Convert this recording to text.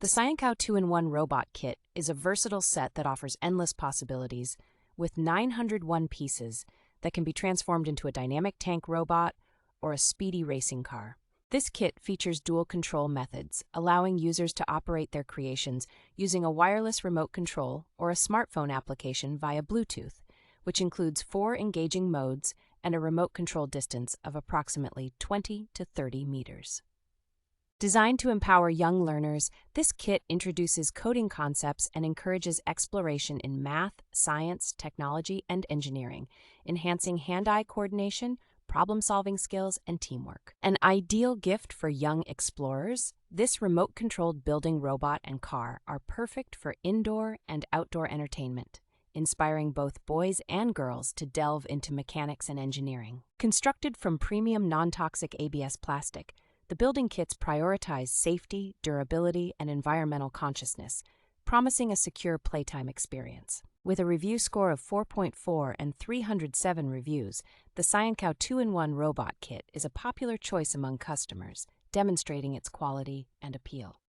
The Sciencow 2-in-1 Robot Kit is a versatile set that offers endless possibilities with 901 pieces that can be transformed into a dynamic tank robot or a speedy racing car. This kit features dual control methods, allowing users to operate their creations using a wireless remote control or a smartphone application via Bluetooth, which includes 4 engaging modes and a remote control distance of approximately 20 to 30 meters. Designed to empower young learners, this kit introduces coding concepts and encourages exploration in math, science, technology, and engineering, enhancing hand-eye coordination, problem-solving skills, and teamwork. An ideal gift for young explorers, this remote-controlled building robot and car are perfect for indoor and outdoor entertainment, inspiring both boys and girls to delve into mechanics and engineering. Constructed from premium non-toxic ABS plastic, the building kits prioritize safety, durability, and environmental consciousness, promising a secure playtime experience. With a review score of 4.4 and 307 reviews, the Sciencow 2-in-1 Robot Kit is a popular choice among customers, demonstrating its quality and appeal.